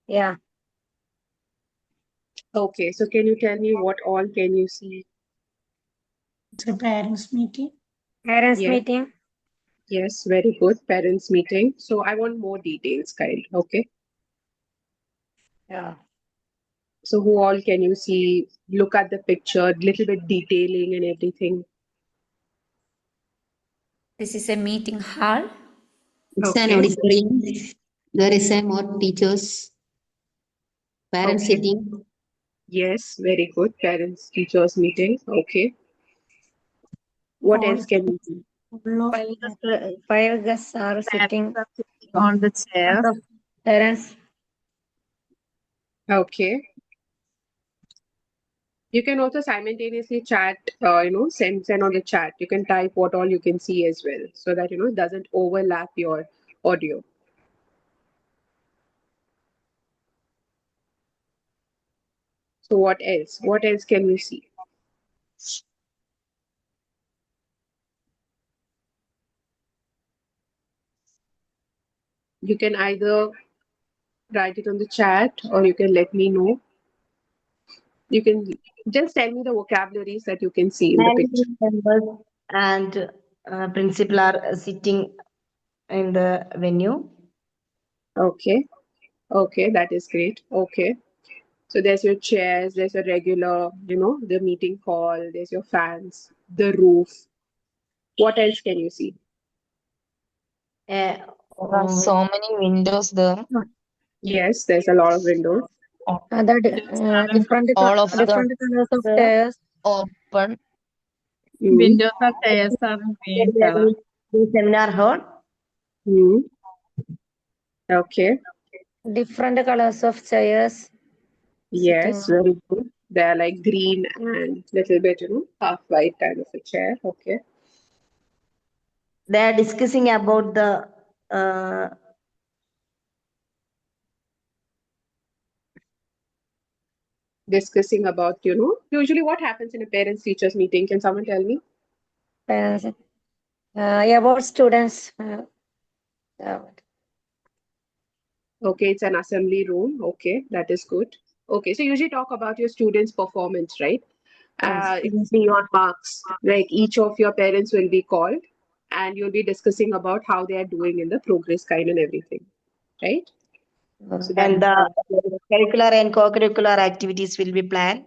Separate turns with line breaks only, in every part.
Yeah.
Okay, so can you tell me what all can you see?
It's a parents meeting.
Parents
Yes,
meeting.
yes, very good. Parents meeting. So I want more details, kind. Okay.
Yeah.
So who all can you see? Look at the picture, little bit detailing and everything.
This is a meeting hall.
It's an
Okay.
auditorium. There is a more teachers, parents
Okay.
sitting.
Yes, very good. Parents, teachers meeting. Okay. What
Hall
else can you see?
full of
Five guests are sitting.
On the chair.
Parents.
Okay. You can also simultaneously chat, send on the chat. You can type what all you can see as well, so that it doesn't overlap your audio. So what else? What else can you see? You can either write it on the chat or you can let me know. You can just tell me the vocabularies that you can see in the picture.
Management members and principal are sitting in the venue.
Okay. Okay, that is great. Okay. So there's your chairs, there's a regular, the meeting hall, there's your fans, the roof. What else can you see?
Uh,
There are so many windows there.
Yes, there's a lot of windows.
Different
All of them
different colors of chairs.
open.
Mm.
Windows and chairs are in green color.
the seminar hall.
Mm. Okay.
Different colors of chairs.
Yes,
Sitting.
very good. They are like green and little bit, half white kind of a chair. Okay.
They are discussing about the
Discussing about, usually what happens in a parents teachers meeting. Can someone tell me?
Parents. About students.
Okay, it's an assembly room. Okay, that is good. Okay, so usually talk about your students' performance, right?
Yes.
It will be your marks. Like each of your parents will be called and you'll be discussing about how they are doing in the progress kind and everything, right? So that
and the curricular and co-curricular activities will be planned.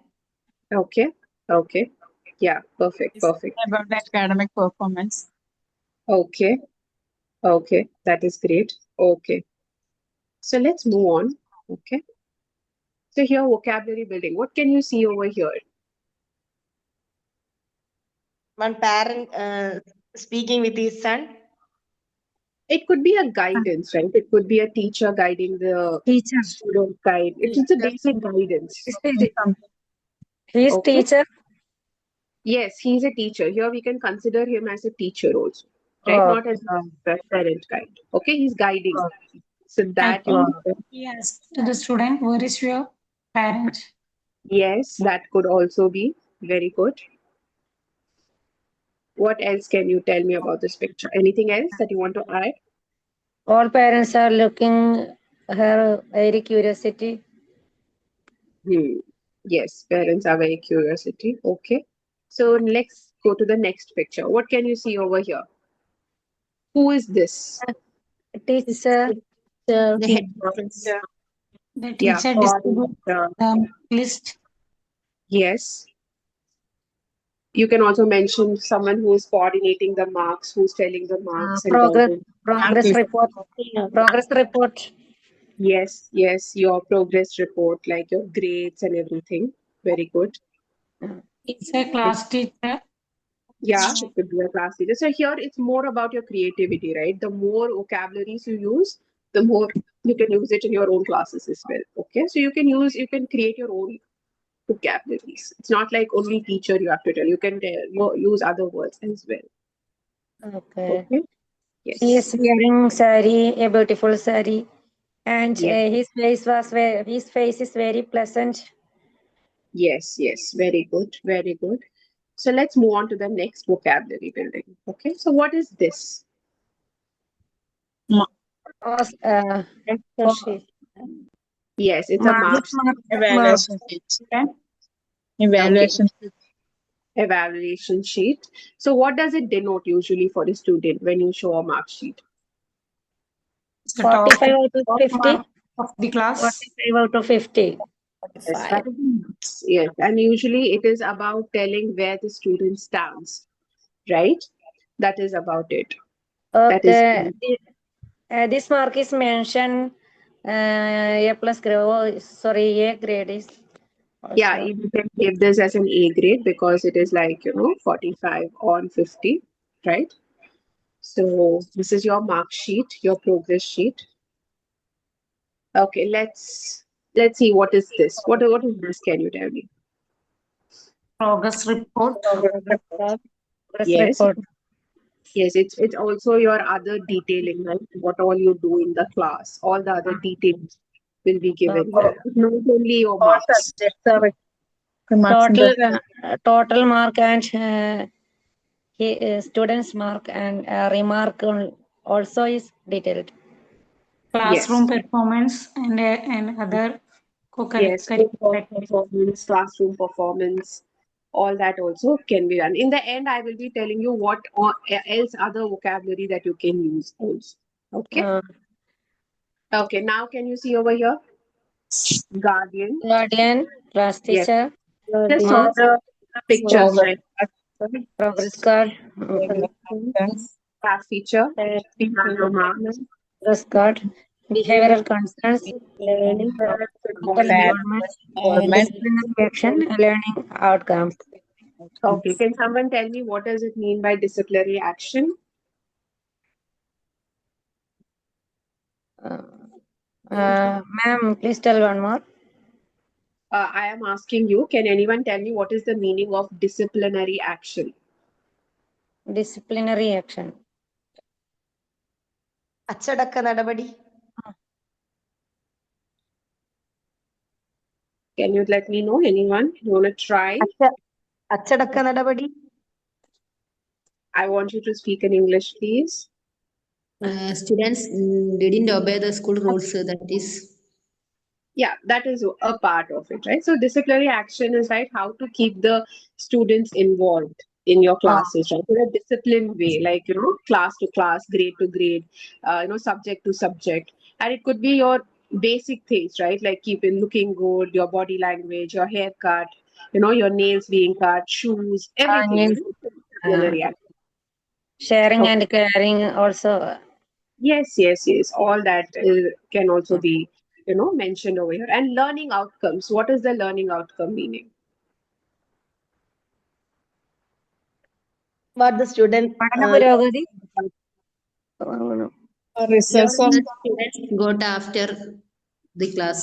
okay. Okay. Yeah, perfect. Perfect.
About the academic performance.
Okay. Okay, that is great. Okay. So let's move on. Okay. So here, vocabulary building. What can you see over here?
One parent speaking with his son.
It could be a guidance, right? It could be a teacher guiding the
Teacher.
student guide. It's a basic guidance.
He's
Okay.
teacher.
Yes, he's a teacher. Here we can consider him as a teacher also, right?
Oh.
Not as a parent guide. Okay, he's guiding. So
I
that
think he asked to the student, where is your parent?
yes, that could also be very good. What else can you tell me about this picture? Anything else that you want to add?
All parents are looking her very curiosity.
Yes, parents are very curiosity. Okay. So let's go to the next picture. What can you see over here? Who is this?
Teacher.
The head.
The
Yeah,
teacher
coordinator.
distributed the list.
Yes. You can also mention someone who is coordinating the marks, who's telling the marks and
Progress
guidance.
report. Progress report.
Yes, yes, your progress report, like your grades and everything. Very good.
It's a class teacher.
Yeah, it could be a class teacher. So here it's more about your creativity, right? The more vocabularies you use, the more you can use it in your own classes as well. Okay, so you can create your own vocabularies. It's not like only teacher you have to tell. You can use other words as well.
Okay.
Okay.
He is
Yes.
wearing sari, a beautiful sari, and
Yes.
his face is very pleasant.
Yes. Yes. Very good. Very good. So let's move on to the next vocabulary building. Okay. So what is this?
Os- uh, Hershey.
Yes, it's a mark
Evaluation sheet.
Okay.
Evaluation sheet.
evaluation sheet. So what does it denote usually for a student when you show a mark sheet?
It's the top
45 out of 50.
mark of the class.
45
out of 50.
Yes, that is marks. Yes, and usually it is about telling where the student stands, right? That is about it. That is
Okay. This mark is mentioned A plus grade. Oh, sorry, A grade is also.
yeah, you can give this as an A grade because it is like 45 on 50, right? So this is your mark sheet, your progress sheet. Okay, let's see what is this. What is this? Can you tell me?
Progress report.
Progress
Yes.
report.
Yes, it's also your other detailing, right? What all you do in the class, all the other details will be given here. Not only your
All
marks.
subjects are remarks in the
Total mark and students mark and remark also is detailed.
Classroom performance and other
Yes,
co-curricular activities.
performance, classroom performance, all that also can be done. In the end, I will be telling you what else other vocabulary that you can use also. Okay. Okay. Now, can you see over here? Guardian.
Guardian, class
Yes.
teacher,
Just saw
marks,
the pictures, right?
progress card,
Class teacher. We have your marks.
progress card, behavioral concerns, learning, involvement, disciplinary action, learning outcomes.
Okay. Can someone tell me what does it mean by disciplinary action?
Ma'am, please tell one more.
I am asking you, can anyone tell me what is the meaning of disciplinary action?
Disciplinary action.
അച്ചടക്ക നടപടി.
Can you let me know? Anyone? You want to try?
അച്ചടക്ക നടപടി.
I want you to speak in English, please.
Students didn't obey the school rules. That is.
Yeah, that is a part of it, right? So disciplinary action is right how to keep the students involved in your classes, right? In a disciplined way, like class to class, grade to grade, subject to subject, and it could be your basic things, right? Like keeping looking good, your body language, your haircut, your nails being cut, shoes, everything. Disciplinary action.
Sharing and caring also.
Yes. All that can also be, mentioned over here. And learning outcomes. What is the learning outcome meaning?
What the student
പഠന പുരോഗതി.
results of
Students got after the class.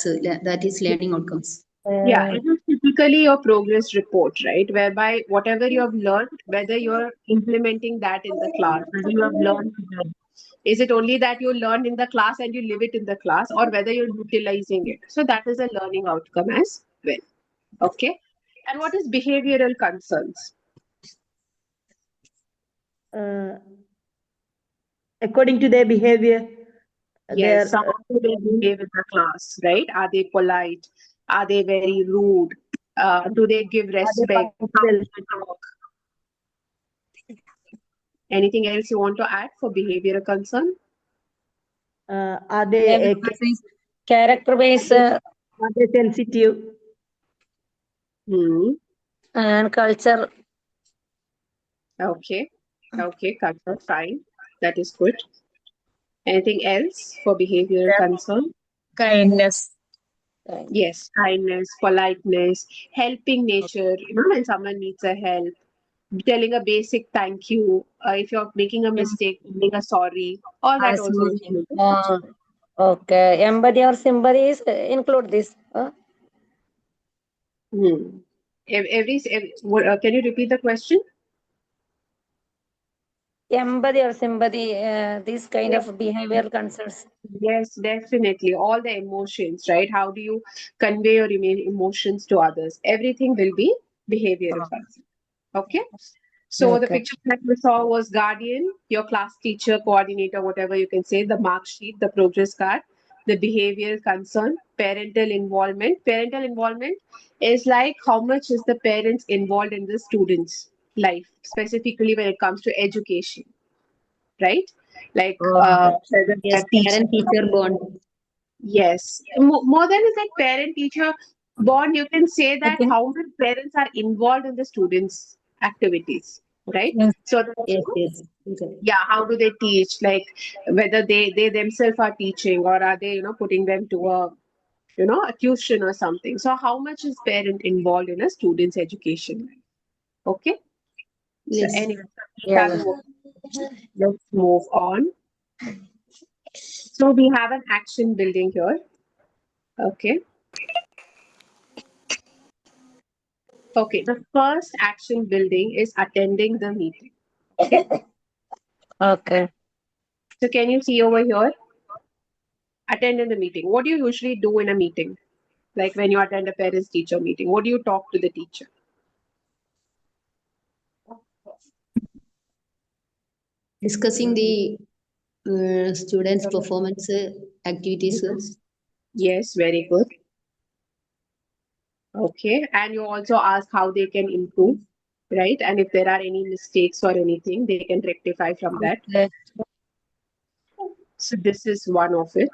That is learning outcomes.
Yeah, it is typically your progress report, right? Whereby whatever you have learned, whether you're implementing that in the class, whether you have learned, is it only that you learned in the class and you live it in the class, or whether you're utilizing it? So that is a learning outcome as well. Okay. And what is behavioral concerns?
according to their behavior.
Yes, how do they behave in the class, right? Are they polite? Are they very rude? Do they give respect? How do they talk? Anything else you want to add for behavioral concern?
Are they
Character based
are they sensitive?
and culture.
Okay, culture, fine. That is good. Anything else for behavioral concern?
kindness.
Yes, kindness, politeness, helping nature. When someone needs a help, telling a basic thank you. If you're making a mistake, telling a sorry. All that also.
Okay, empathy or sympathy is include this.
Can you repeat the question?
Empathy or sympathy, this kind of behavioral concerns.
Yes, definitely. All the emotions, right? How do you convey your emotions to others? Everything will be behavioral concern. Okay. So the picture that we saw was guardian, your class teacher, coordinator, whatever you can say, the mark sheet, the progress card, the behavioral concern, parental involvement. Parental involvement is like how much is the parents involved in the student's life, specifically when it comes to education, right? Like whether they
Yes,
are teaching.
parent-teacher bond.
Yes, more than is that parent-teacher bond, you can say that
think-
how many parents are involved in the students' activities, right?
Yes.
So
Yes, yes. Okay.
yeah, how do they teach? Like whether they themselves are teaching or are they putting them to a tuition or something. So how much is parent involved in a student's education? Okay. So
Yes.
anyway, these are
Yeah.
the let's move on. So we have an action building here. Okay. Okay. The first action building is attending the meeting. Okay.
Okay.
So can you see over here? Attend in the meeting. What do you usually do in a meeting? Like when you attend a parents teacher meeting, what do you talk to the teacher?
Discussing the students' performance activities.
Yes, very good. Okay. And you also ask how they can improve, right? And if there are any mistakes or anything, they can rectify from that.
Okay.
So this is one of it.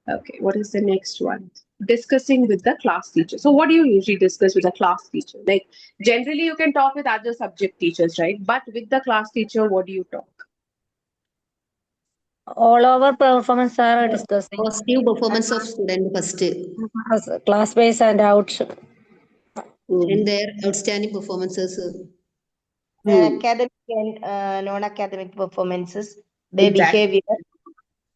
Okay. What is the next one? Discussing with the class teacher. So what do you usually discuss with the class teacher? Like generally you can talk with other subject teachers, right? But with the class teacher, what do you talk?
All our performance are discussing
Positive performance of student first,
class base and out.
and their outstanding performances.
Academic and non-academic performances, their
Exactly.
behavior.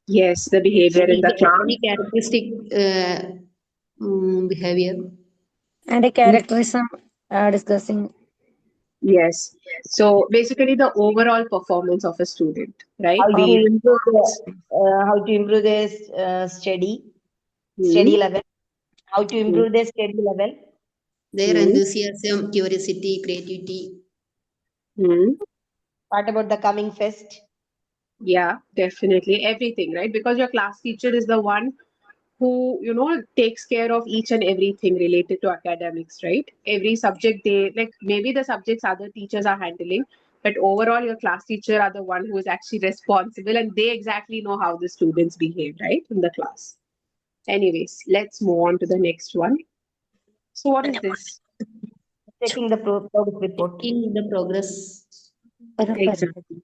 Yes, the behavior in the class.
Any characteristic behavior.
And a characterism discussing.
Yes. So basically the overall performance of a student, right?
How to
Be it
improve how to improve their study level. How to improve their study level.
Their
Hmm.
enthusiasm, curiosity, creativity.
Hmm.
What about the coming fest?
Yeah, definitely. Everything, right? Because your class teacher is the one who, takes care of each and everything related to academics, right? Every subject they like, maybe the subjects other teachers are handling, but overall, your class teacher are the one who is actually responsible and they exactly know how the students behave, right? In the class. Anyways, let's move on to the next one. So, what is this?
Checking the progress report.
In the progress.
Exactly.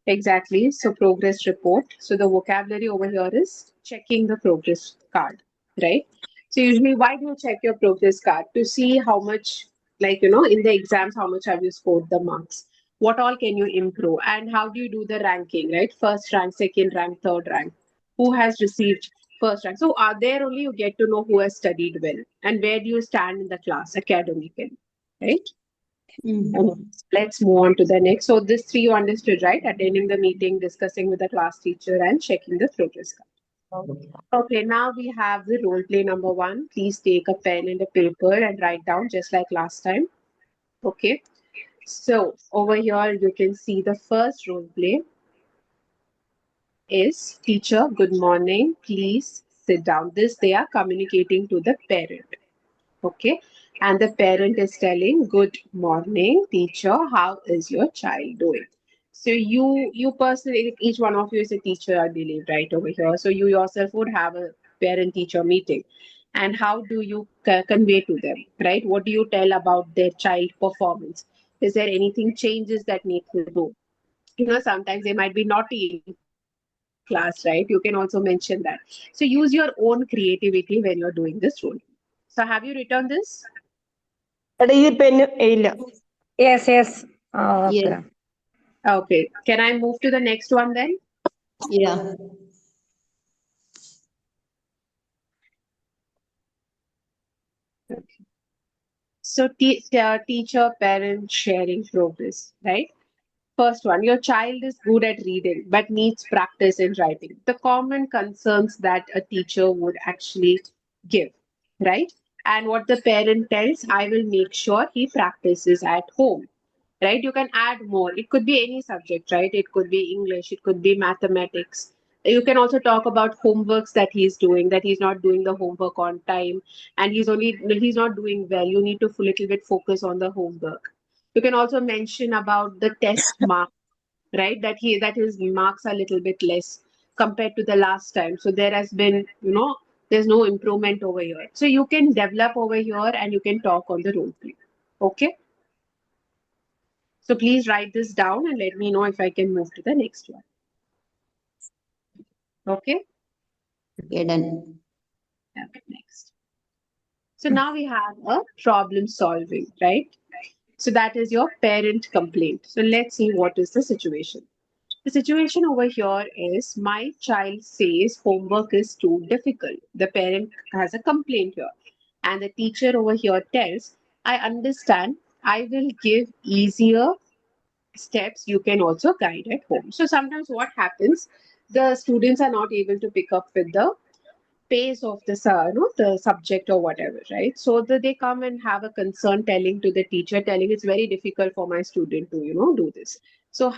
Exactly. So progress report. So the vocabulary over here is checking the progress card, right? So usually why do you check your progress card? To see how much, like, in the exams, how much have you scored the marks? What all can you improve? And how do you do the ranking, right? First rank, second rank, third rank. Who has received first rank? So are there only you get to know who has studied well and where do you stand in the class academically, right? Let's move on to the next. So this three you understood, right? Attending the meeting, discussing with the class teacher, and checking the progress card. Okay, now we have the role play number 1. Please take a pen and a paper and write down just like last time. Okay. So over here you can see the first role play is teacher, good morning. Please sit down. This they are communicating to the parent. Okay. And the parent is telling, good morning, teacher. How is your child doing? So you personally, each one of you is a teacher, I believe, right over here. So you yourself would have a parent teacher meeting. And how do you convey to them, right? What do you tell about their child performance? Is there anything changes that need to do? Sometimes they might be naughty in class, right? You can also mention that. So use your own creativity when you're doing this role. So have you written this?
ഈ pen ഇല്ല.
Yes, yes.
Yes.
Okay.
Okay. Can I move to the next one then?
Yeah.
Okay. So teacher, parent sharing progress, right? First one, your child is good at reading but needs practice in writing. The common concerns that a teacher would actually give, right? And what the parent tells, I will make sure he practices at home, right? You can add more. It could be any subject, right? It could be English, it could be mathematics, You can also talk about homeworks that he's doing, that he's not doing the homework on time, and he's not doing well. You need to little bit focus on the homework. You can also mention about the test mark, right? That his marks are a little bit less compared to the last time. So there has been, there's no improvement over here. So you can develop over here and you can talk on the role play. Okay. So please write this down and let me know if I can move to the next one. Okay.
Okay, done.
Okay, next. So now we have a problem solving, right? So that is your parent complaint. So let's see what is the situation. The situation over here is my child says homework is too difficult. The parent has a complaint here. And the teacher over here tells, I understand, I will give easier steps you can also guide at home. So sometimes what happens, the students are not able to pick up with the pace of the the subject or whatever, right? So they come and have a concern telling to the teacher, telling it's very difficult for my student to do this. So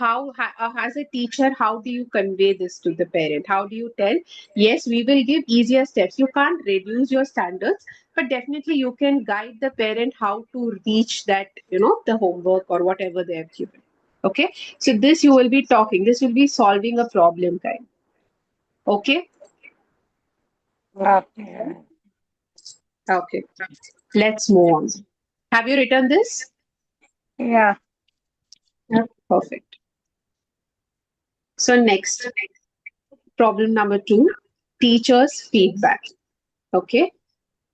as a teacher, how do you convey this to the parent? How do you tell, yes, we will give easier steps, you can't reduce your standards, but definitely you can guide the parent how to reach that, the homework or whatever they have given. Okay, so this you will be talking, this will be solving a problem kind. Okay.
Okay.
Okay, let's move on. Have you written this?
Yeah.
Yeah. Perfect. So next, problem number 2, teacher's feedback. Okay,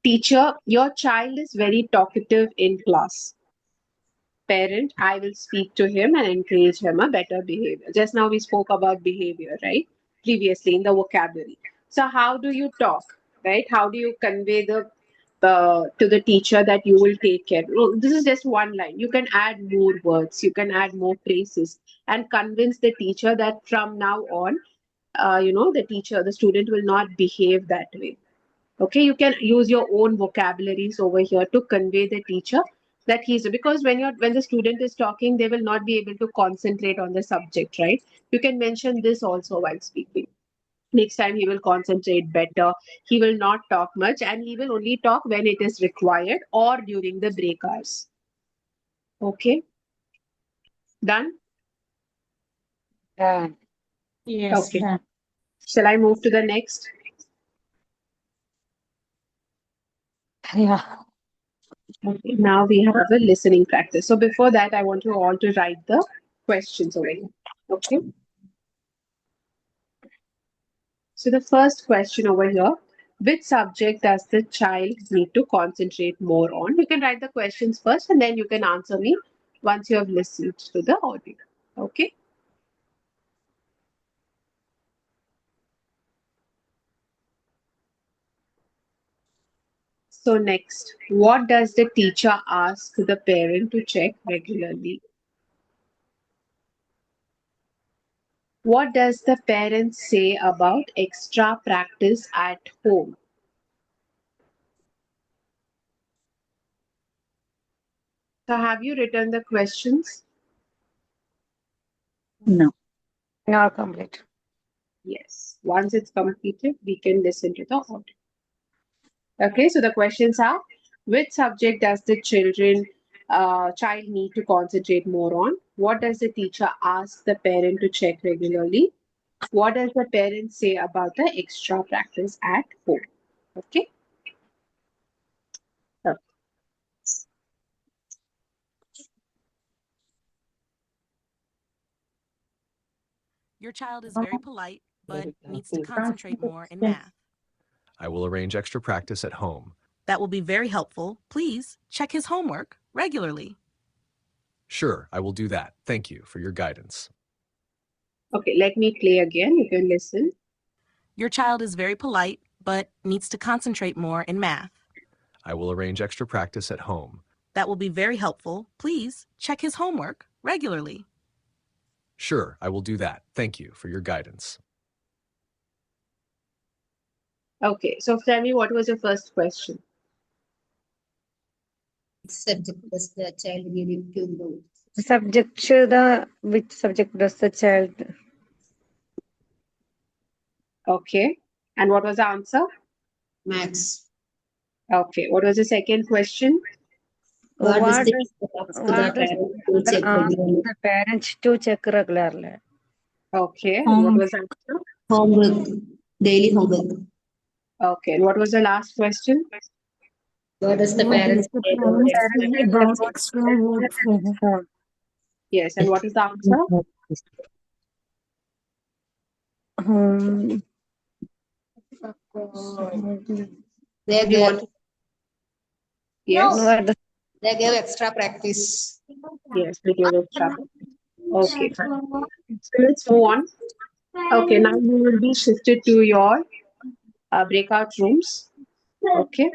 teacher, your child is very talkative in class. Parent, I will speak to him and encourage him a better behavior. Just now we spoke about behavior, right? Previously in the vocabulary. So how do you talk, right? How do you convey the to the teacher that you will take care? No, this is just one line. You can add more words. You can add more phrases and convince the teacher that from now on, the student will not behave that way. Okay, you can use your own vocabularies over here to convey the teacher that because when the student is talking, they will not be able to concentrate on the subject, right? You can mention this also while speaking. Next time he will concentrate better. He will not talk much and he will only talk when it is required or during the break hours. Okay, done?
Done.
Yes,
Okay.
done.
Shall I move to the next?
Yeah.
Okay, now we have a listening practice. So before that, I want you all to write the questions over here. Okay. So the first question over here, which subject does the child need to concentrate more on? You can write the questions first and then you can answer me once you have listened to the audio. Okay. So next, what does the teacher ask the parent to check regularly? What does the parent say about extra practice at home? So have you written the questions?
No.
Not complete.
Yes. Once it's completed, we can listen to the audio. Okay, so the questions are, which subject does the child need to concentrate more on? What does the teacher ask the parent to check regularly? What does the parent say about the extra practice at home? Okay. So,
Your child is very polite, but needs to concentrate more in math.
I will arrange extra practice at home.
That will be very helpful. Please check his homework regularly.
Sure, I will do that. Thank you for your guidance.
okay, let me play again. You can listen.
Your child is very polite, but needs to concentrate more in math.
I will arrange extra practice at home.
That will be very helpful. Please check his homework regularly.
Sure, I will do that. Thank you for your guidance.
Okay, so tell me, what was your first question?
Which subject does the child need to improve?
Which subject does the child
Okay. And what was the answer?
Max.
Okay. What was the second question?
What is
What
the
does
task
what
the
does
parent to check
ask
regularly?
the parents to check regularly?
Okay. And what was the answer?
Homework, daily homework.
Okay. And what was the last question?
What is the
What
parents
is the
say about
parents
extra?
say about extra work for them?
Yes. And what is the answer?
Hmm.
They
Do you want
gave,
to? Yes.
What does
they gave extra practice.
Yes. We gave it trouble. Okay. Fine. So let's move on. Okay. Now you will be shifted to your breakout rooms. Okay.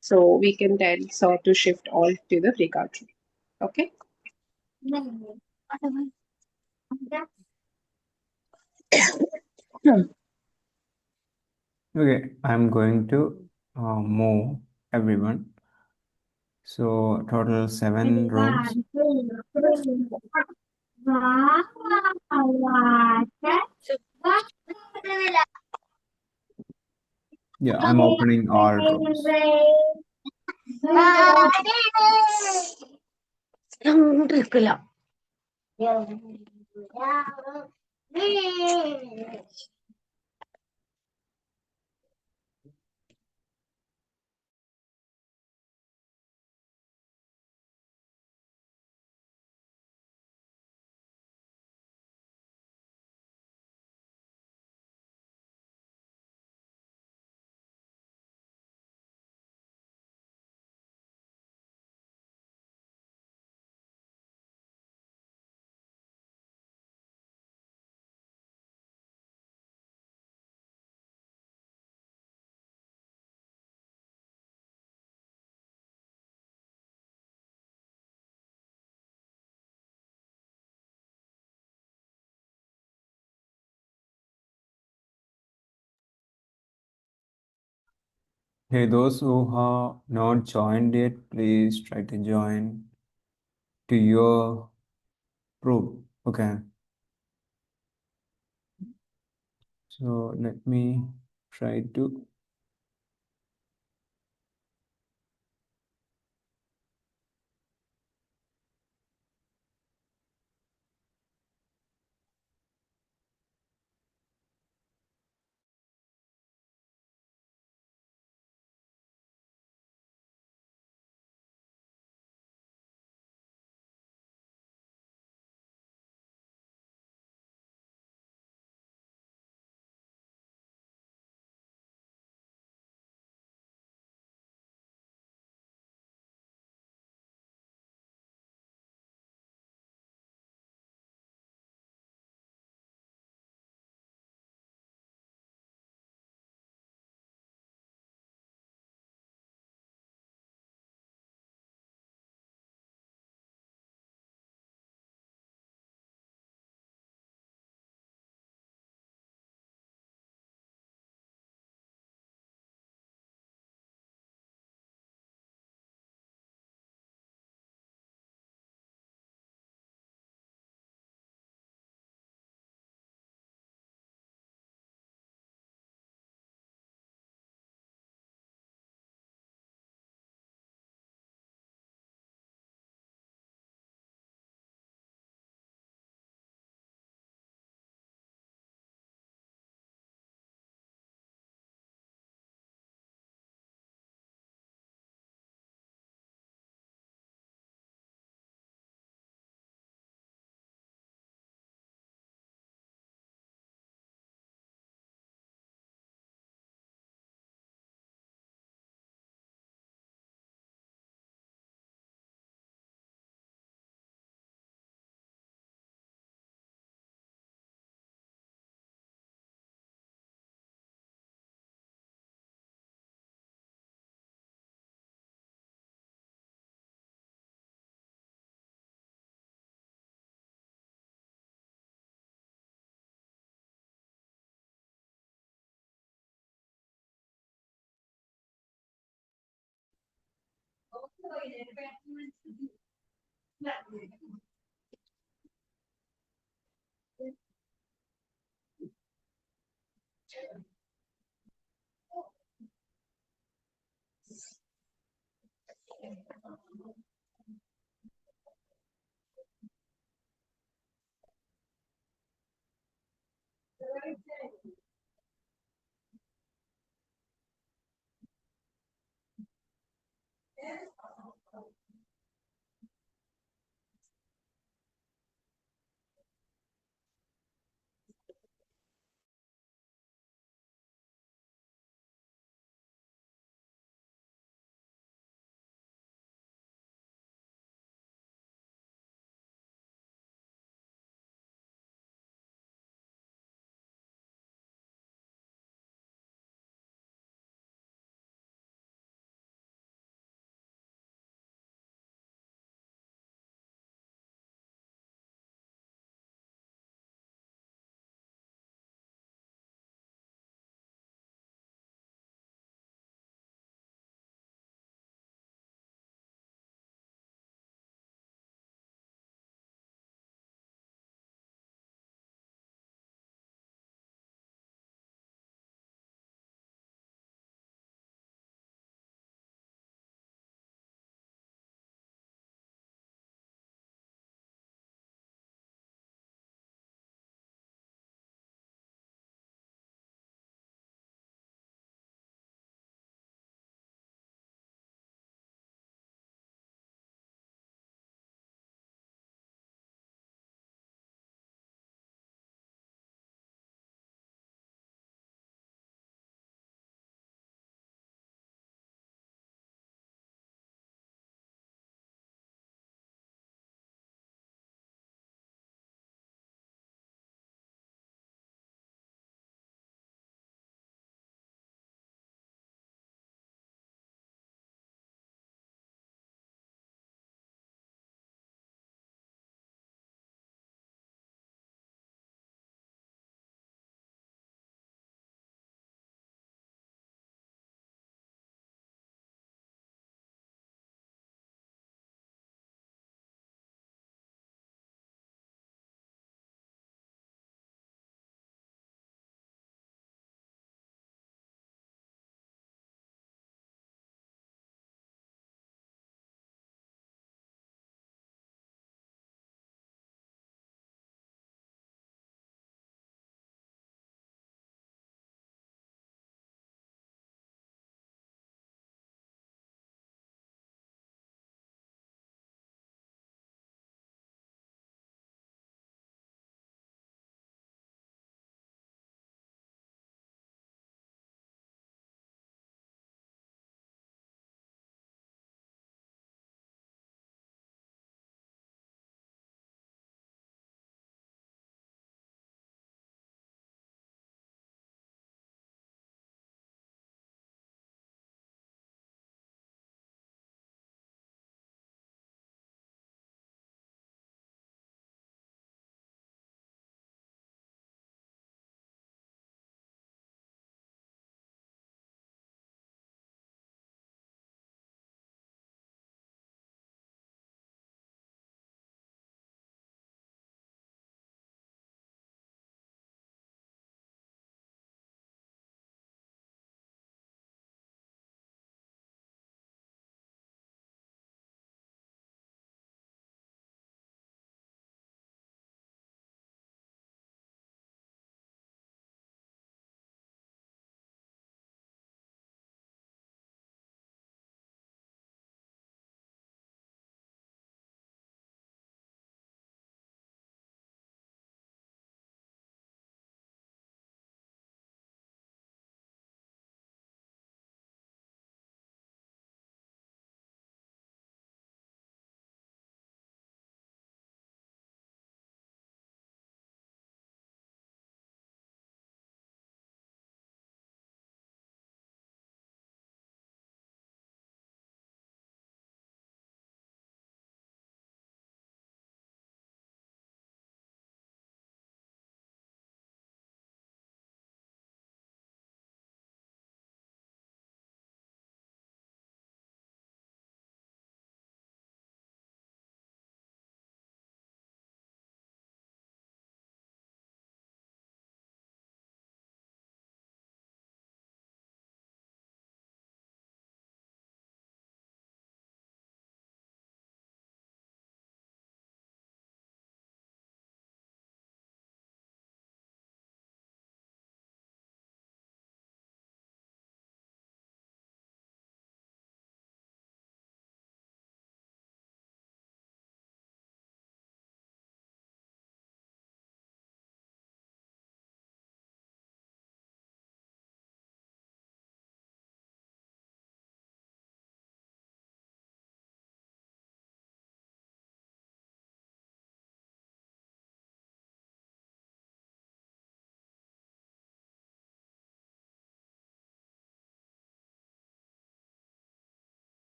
So we can tell Sir to shift all to the breakout room. Okay.
Okay, I'm going to move everyone. So total 7 rooms. Yeah, I'm opening all rooms.
sound കേൾക്കില്ല?
Hey, those who have not joined yet, please try to join to your group. Okay. So let me try to.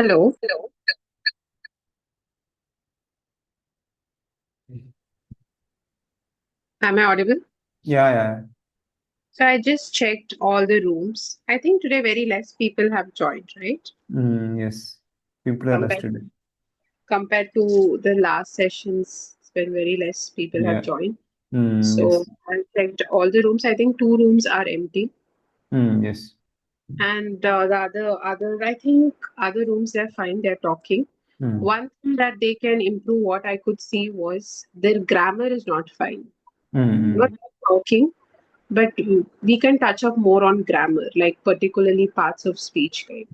Hello. Am I audible?
Yeah.
So I just checked all the rooms. I think today very less people have joined, right?
Yes. People are less
Compared
today.
compared to the last sessions, it's been very less people have
Yeah.
joined.
Yes.
So I checked all the rooms. I think 2 rooms are empty,
Yes.
and the other I think other rooms they're fine. They're talking. One thing that they can improve, what I could see was their grammar is not fine. Not talking, but we can touch up more on grammar, like particularly parts of speech, kind.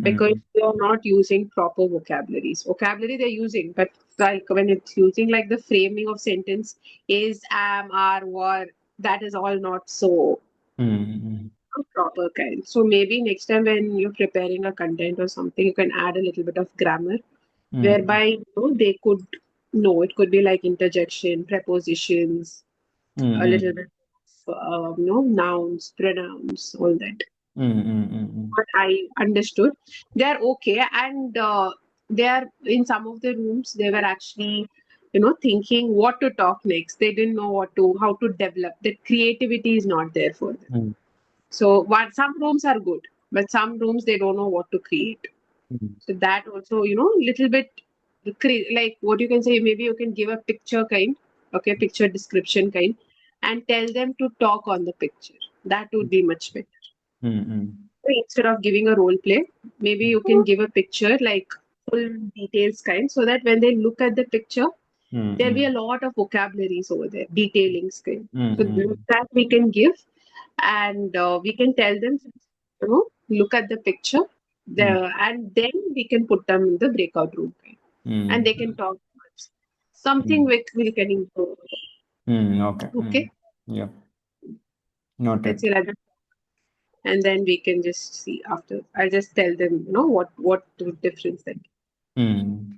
Because they are not using proper vocabularies. Vocabulary they're using, but like when it's using like the framing of sentence is, am, are, were, that is all not so proper kind. So maybe next time when you're preparing a content or something, you can add a little bit of grammar, whereby they could know it could be like interjection, prepositions, a little bit of nouns, pronouns, all that. What I understood, they're okay, and they are in some of the rooms. They were actually, thinking what to talk next. They didn't know how to develop. The creativity is not there for them. So, what some rooms are good, but some rooms they don't know what to create. So that also, little bit like what you can say. Maybe you can give a picture kind, okay, picture description kind, and tell them to talk on the picture. That would be much better. Instead of giving a role play, maybe you can give a picture like full details kind, so that when they look at the picture, there'll be a lot of vocabularies over there, detailings kind. So that we can give, and we can tell them, look at the picture, and then we can put them in the breakout room kind, and they can talk. Something we can improve.
Okay.
Okay,
Yeah.
let's
Noted.
see like that. And then we can just see after. I'll just tell them, what the difference then.
Hmm.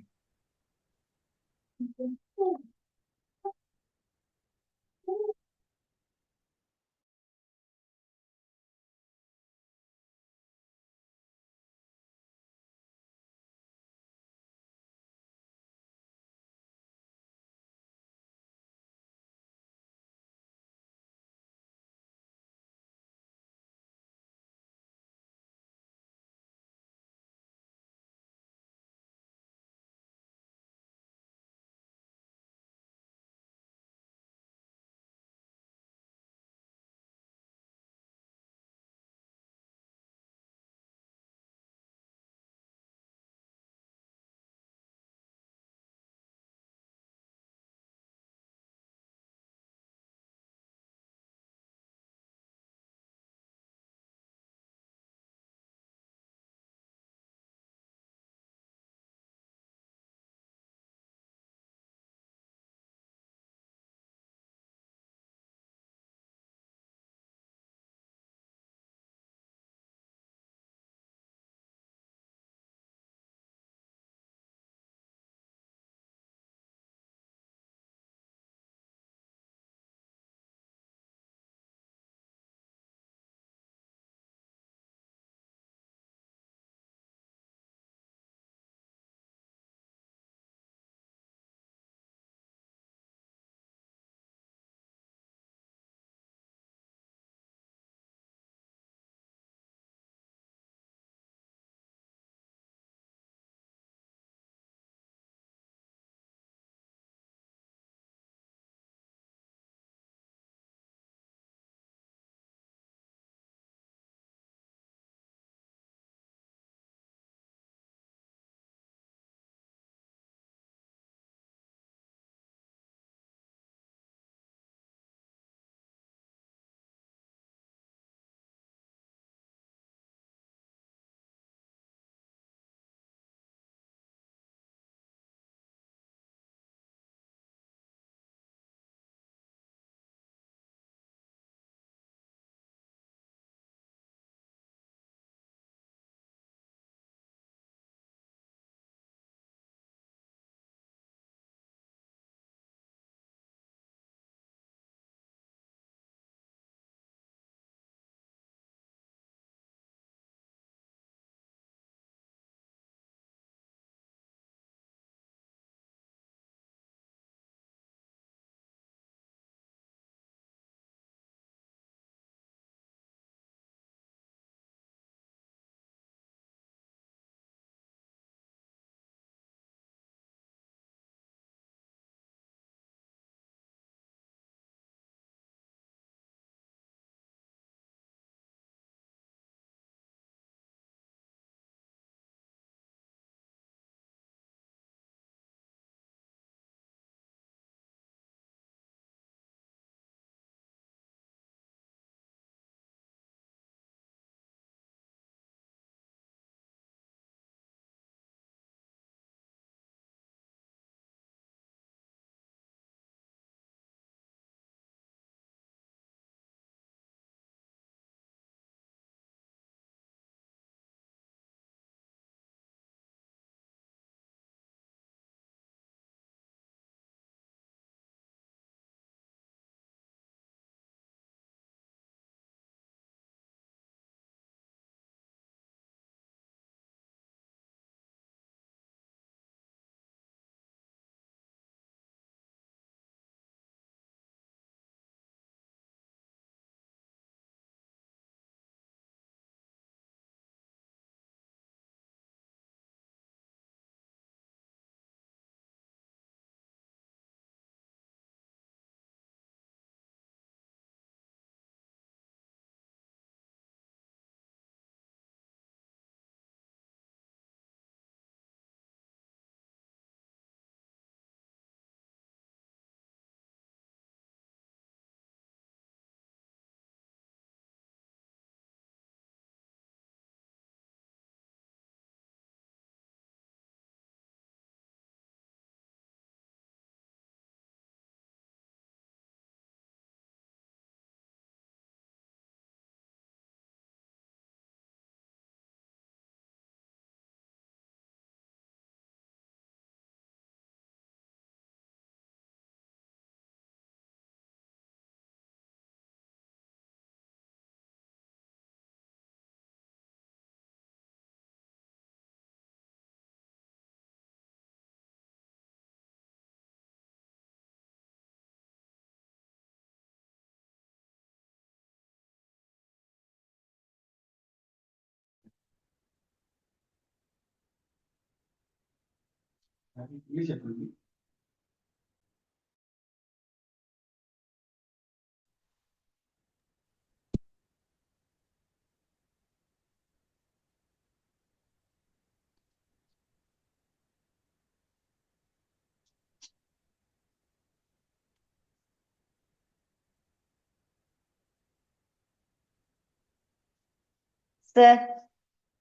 Sir,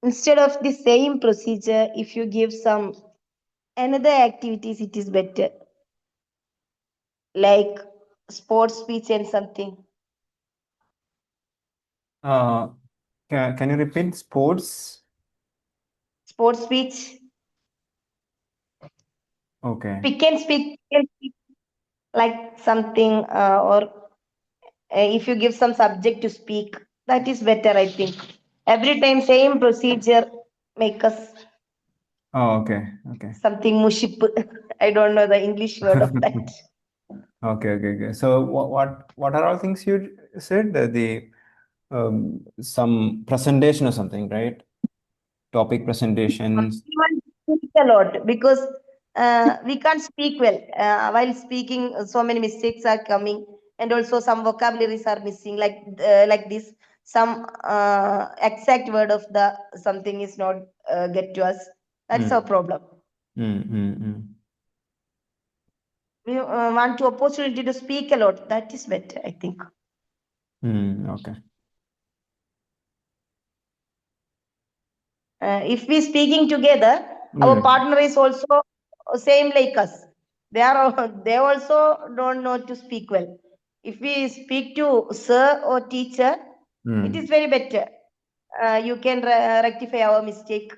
instead of the same procedure, if you give some another activities, it is better. Like sports speech and something.
Can you repeat sports?
Sports speech.
Okay.
We can speak like something, or if you give some subject to speak, that is better, I think. Every time same procedure make us
Oh, okay. Okay.
something muship. I don't know the English word of that.
Okay. So what are all things you said? The some presentation or something, right? Topic presentations.
We want to speak a lot because we can't speak well. While speaking, so many mistakes are coming, and also some vocabularies are missing. Like this, some exact word of the something is not get to us. That's our problem. We want to opportunity to speak a lot. That is better, I think.
Okay.
If we speaking together, our partner is also same like us. They also don't know to speak well. If we speak to sir or teacher, it is very better. You can rectify our mistake,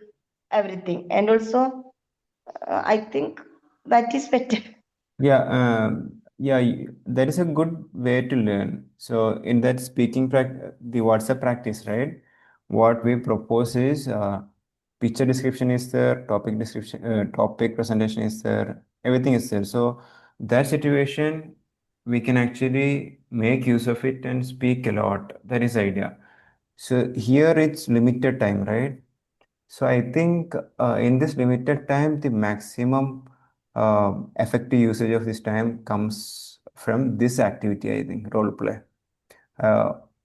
everything, and also I think that is better.
Yeah, that is a good way to learn. So in that speaking the WhatsApp practice, right? What we propose is picture description is there, topic description, topic presentation is there, everything is there. So that situation we can actually make use of it and speak a lot. That is the idea. So here it's limited time, right? So I think in this limited time, the maximum effective usage of this time comes from this activity, I think, role play.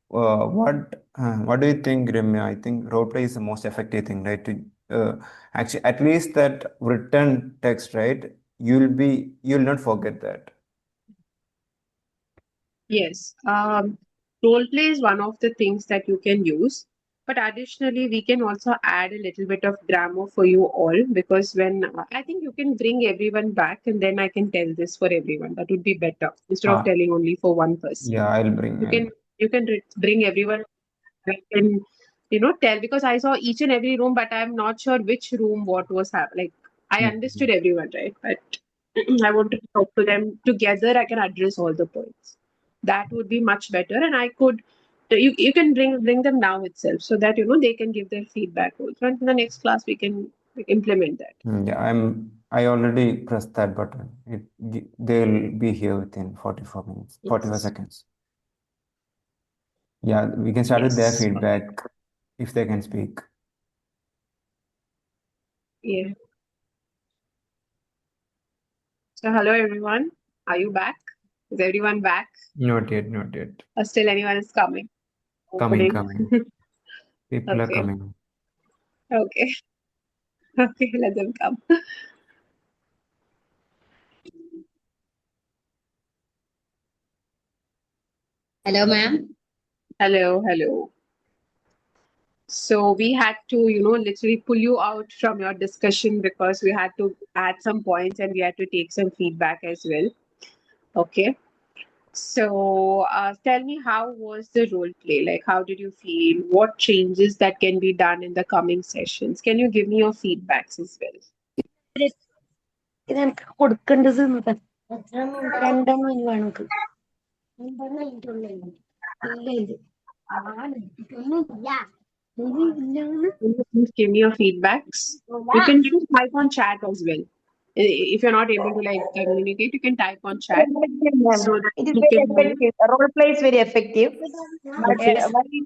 What do you think, Ramya? I think role play is the most effective thing, right? To actually, at least that written text, right? You'll not forget that.
Yes. Role play is one of the things that you can use. But additionally, we can also add a little bit of drama for you all because when I think you can bring everyone back and then I can tell this for everyone. That would be better instead of telling only for one person.
Yeah, I'll bring.
You can bring everyone back and tell because I saw each and every room, but I'm not sure which room what was happening. Like I understood everyone, right? But I want to talk to them together. I can address all the points. That would be much better, and I could. You can bring them now itself so that they can give their feedback also. And in the next class we can implement that.
Yeah, I already pressed that button. They'll be here within 44 minutes, 45 seconds. Yeah, we can start with their feedback if they can speak.
Yeah. So hello everyone. Are you back? Is everyone back?
Not yet.
Or still anyone is coming?
Coming. People are
Okay.
coming.
Okay. Okay, let them come.
Hello, ma'am.
Hello. So we had to, literally pull you out from your discussion because we had to add some points and we had to take some feedback as well. Okay. So tell me, how was the role play? Like, how did you feel? What changes that can be done in the coming sessions? Can you give me your feedbacks as well?
ഇതെനിക്ക് കൊടുക്കേണ്ടത് രണ്ടെണ്ണം ഇനി വേണം എനിക്ക്. രണ്ടെണ്ണം ഇല്ല ഇത്
Can you please give me your feedbacks? You can just type on chat as well. If you're not able to communicate, you can type on chat. So that
It is
we
very
can
effective. Role play is very effective. But while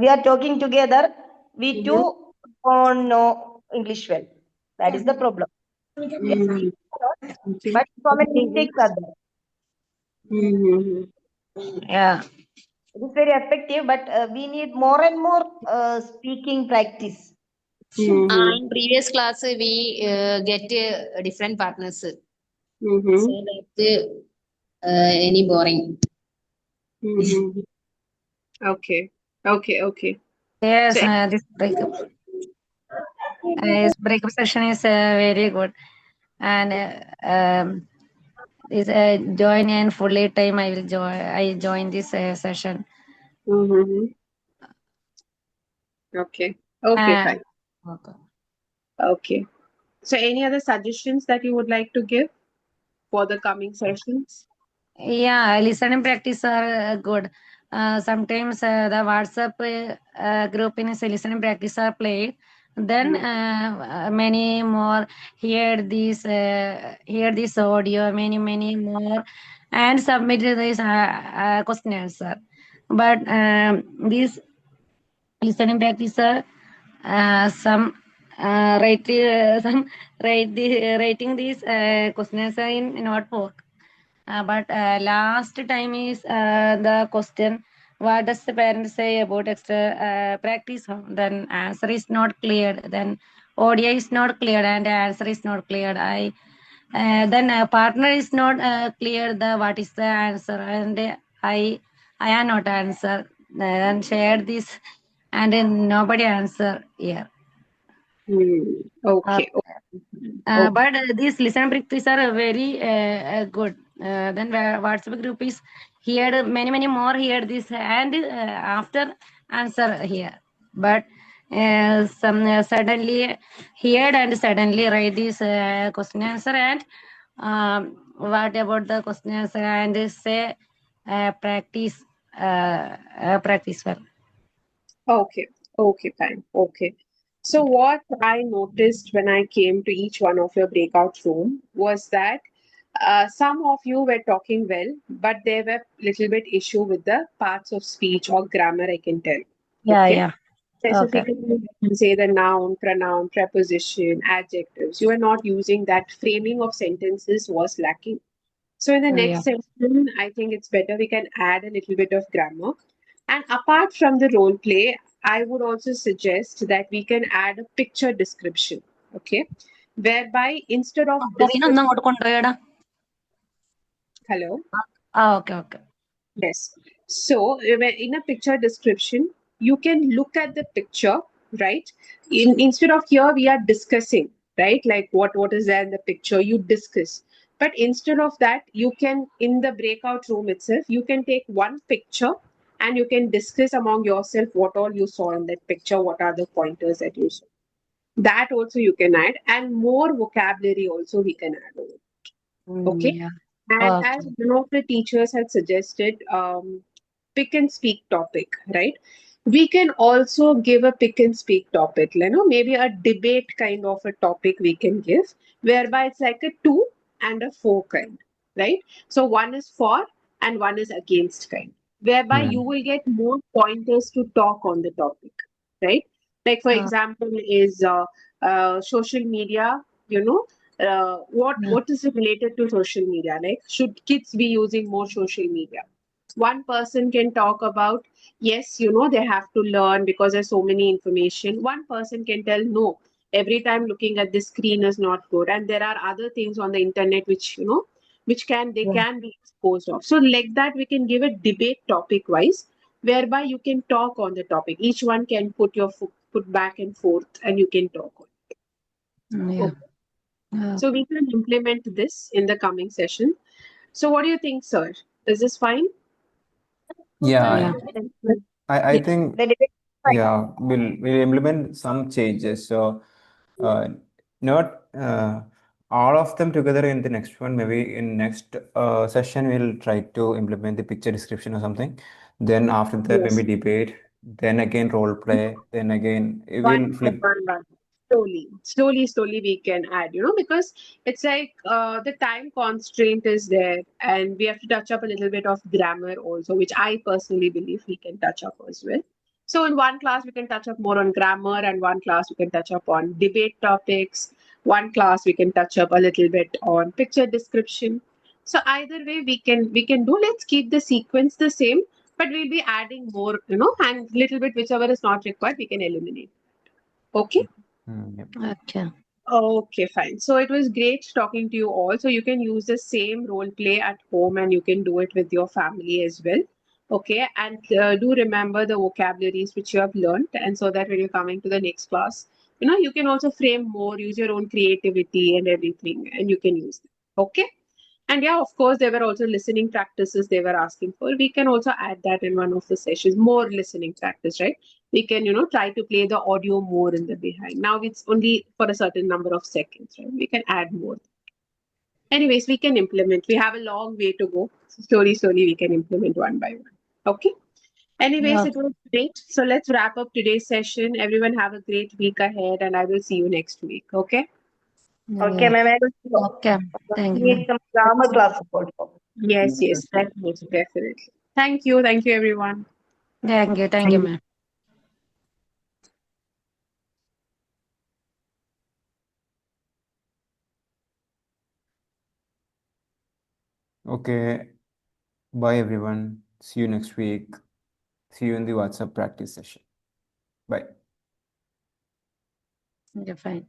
we are talking together, we too don't know English well. That is the problem. Yes,
Mm, okay.
but so many mistakes are there.
Mm-hmm.
Yeah.
It is very effective, but we need more and more speaking practice.
Mm-hmm.
In previous class, we get different partners.
Mm-hmm.
So that any boring.
Mm-hmm. Okay. Okay.
Yes,
So,
this breakup session is very good. And this join in fully time. I will join. I join this session.
mm-hmm. Okay. Okay,
Uh,
fine.
okay.
Okay. So, any other suggestions that you would like to give for the coming sessions?
Yeah, listening practice are good. Sometimes the WhatsApp group in a listening practice are played. Then many more hear this audio. Many more and submit this question answer. But these listening practice are some writing these question answer in notebook. But last time is the question, what does the parent say about extra practice? Then answer is not cleared. Then audio is not cleared and answer is not cleared. Then partner is not clear the what is the answer and I am not answer. Then share this and then nobody answer here.
Okay.
But these listen practice are very good. Then WhatsApp group is here many more here this and after answer here. But some suddenly here and suddenly write this question answer and what about the question answer and say practice practice well.
Okay, fine. Okay. So what I noticed when I came to each one of your breakout room was that some of you were talking well, but there were little bit issue with the parts of speech or grammar, I can tell. Okay.
Yeah. Okay.
Specifically, you can say the noun, pronoun, preposition, adjectives. You are not using that framing of sentences was lacking. So in the next session, I think it's better we can add a little bit of grammar. And apart from the role play, I would also suggest that we can add a picture description, okay? Whereby instead of hello,
Okay.
yes. So in a picture description, you can look at the picture, right? Instead of here we are discussing, right? Like what is there in the picture, you discuss. But instead of that, you can in the breakout room itself, you can take one picture and you can discuss among yourself what all you saw in that picture, what are the pointers that you saw. That also you can add, and more vocabulary also we can add over. Okay.
Yeah.
And
Okay.
as one of the teachers had suggested, pick and speak topic, right? We can also give a pick and speak topic, maybe a debate kind of a topic we can give, whereby it's like a to and a for kind, right? So one is for and one is against kind, whereby you will get more pointers to talk on the topic, right? Like for example, is social media, what is it related to social media? Like, should kids be using more social media? One person can talk about, yes, they have to learn because there's so many information. One person can tell, no, every time looking at the screen is not good. And there are other things on the internet which, which can be exposed of. So like that, we can give a debate topic wise, whereby you can talk on the topic. Each one can put put back and forth and you can talk on it.
Yeah.
So we can implement this in the coming session. So what do you think, sir? Is this fine?
Yeah, I
The
think
debate is fine.
we'll implement some changes. So not all of them together in the next one. Maybe in next session we'll try to implement the picture description or something. Then after that
Yes.
maybe debate. Then again role play. Then again we'll flip.
One. Slowly we can add, because it's like the time constraint is there and we have to touch up a little bit of grammar also, which I personally believe we can touch up as well. So in one class we can touch up more on grammar and one class we can touch up on debate topics, one class we can touch up a little bit on picture description. So either way we can do. Let's keep the sequence the same, but we'll be adding more, and little bit whichever is not required we can eliminate. Okay.
Yep.
Okay.
Okay, fine. So it was great talking to you all. So you can use the same role play at home and you can do it with your family as well. Okay, and do remember the vocabularies which you have learned, and so that when you're coming to the next class, you can also frame more, use your own creativity and everything, and you can use them. Okay. And yeah, of course, there were also listening practices they were asking for. We can also add that in one of the sessions, more listening practice, right? We can, try to play the audio more in the behind. Now it's only for a certain number of seconds, right? We can add more. Anyways, we can implement. We have a long way to go. So slowly, we can implement one by one. Okay. Anyways,
Yeah.
it was great. So let's wrap up today's session. Everyone have a great week ahead, and I will see you next week. Okay.
Okay,
Yeah.
ma'am. I will
Okay. Thank you,
need
ma'am.
some grammar classes also.
Yes, definitely. Thank you, everyone.
Thank you, ma'am.
Okay. Bye, everyone. See you next week. See you in the WhatsApp practice session. Bye.
Okay, fine.